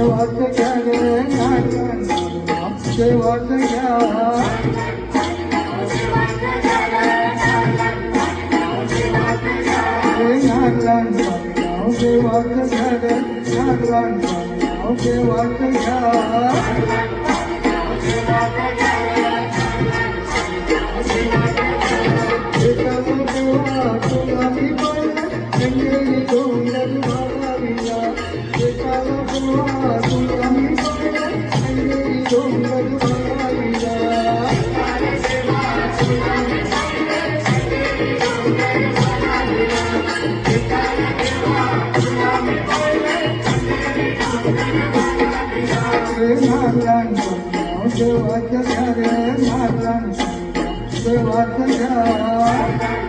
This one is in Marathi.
सेवात घ्या रे नारायण सेवात घ्या नारायण सेवात घ्या रे नारायण सेवात घ्या नारायण सेवात घ्या रे नारायण सेवात घ्या